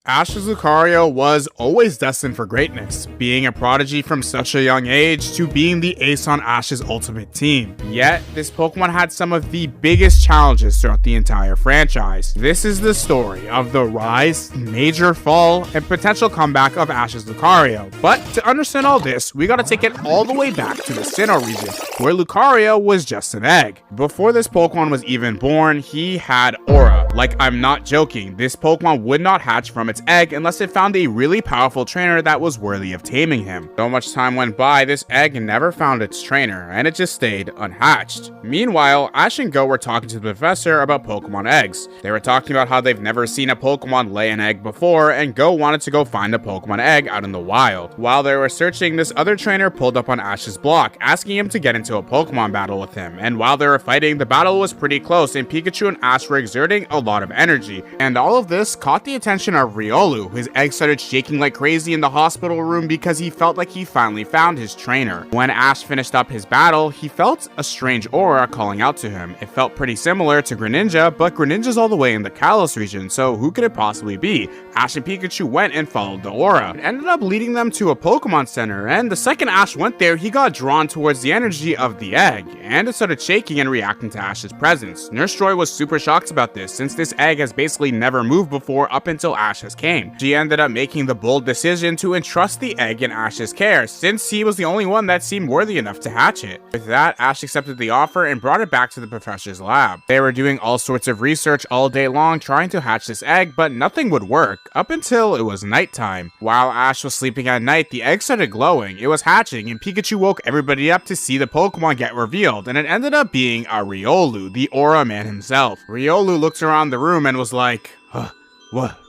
Ash's Lucario was always destined for greatness, being a prodigy from such a young age to being the ace on Ash's ultimate team. Yet, this Pokemon had some of the biggest challenges throughout the entire franchise. This is the story of the rise, major fall, and potential comeback of Ash's Lucario. But to understand all this, we gotta take it all the way back to the Sinnoh region, where Lucario was just an egg. Before this Pokemon was even born, he had Aura. Like, I'm not joking, this Pokemon would not hatch from its egg unless it found a really powerful trainer that was worthy of taming him. So much time went by, this egg never found its trainer, and it just stayed unhatched. Meanwhile, Ash and Go were talking to the professor about Pokemon eggs. They were talking about how they've never seen a Pokemon lay an egg before, and Go wanted to go find a Pokemon egg out in the wild. While they were searching, this other trainer pulled up on Ash's block, asking him to get into a Pokemon battle with him, and while they were fighting, the battle was pretty close, and Pikachu and Ash were exerting a lot of energy, and all of this caught the attention of Riolu. His egg started shaking like crazy in the hospital room because he felt like he finally found his trainer. When Ash finished up his battle, he felt a strange aura calling out to him. It felt pretty similar to Greninja, but Greninja's all the way in the Kalos region, so who could it possibly be? Ash and Pikachu went and followed the aura. It ended up leading them to a Pokemon Center, and the second Ash went there, he got drawn towards the energy of the egg, and it started shaking and reacting to Ash's presence. Nurse Joy was super shocked about this, since this egg has basically never moved before up until Ash has came. She ended up making the bold decision to entrust the egg in Ash's care, since he was the only one that seemed worthy enough to hatch it. With that, Ash accepted the offer and brought it back to the professor's lab. They were doing all sorts of research all day long trying to hatch this egg, but nothing would work, up until it was nighttime. While Ash was sleeping at night, the egg started glowing, it was hatching, and Pikachu woke everybody up to see the Pokemon get revealed, and it ended up being a Riolu, the Aura Man himself. Riolu looked around the room and was like,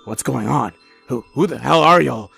What's going on? Who the hell are y'all?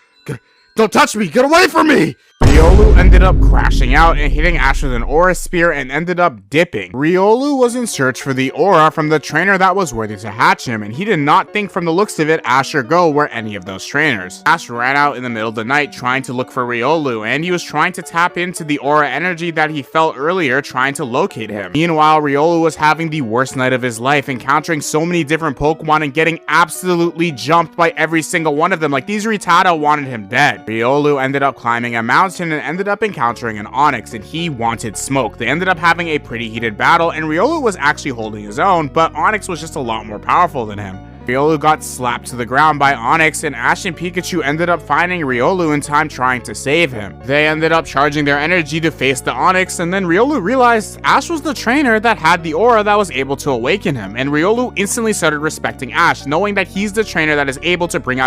Don't touch me! Get away from me! Riolu ended up crashing out and hitting Ash with an Aura Spear and ended up dipping. Riolu was in search for the Aura from the trainer that was worthy to hatch him, and he did not think from the looks of it Ash or Go were any of those trainers. Ash ran out in the middle of the night trying to look for Riolu, and he was trying to tap into the Aura energy that he felt earlier trying to locate him. Meanwhile, Riolu was having the worst night of his life, encountering so many different Pokemon and getting absolutely jumped by every single one of them. Like, these Rattata wanted him dead. Riolu ended up climbing a mountain and ended up encountering an Onix, and he wanted smoke. They ended up having a pretty heated battle, and Riolu was actually holding his own, but Onix was just a lot more powerful than him. Riolu got slapped to the ground by Onix, and Ash and Pikachu ended up finding Riolu in time trying to save him. They ended up charging their energy to face the Onix, and then Riolu realized Ash was the trainer that had the aura that was able to awaken him, and Riolu instantly started respecting Ash, knowing that he's the trainer that is able to bring out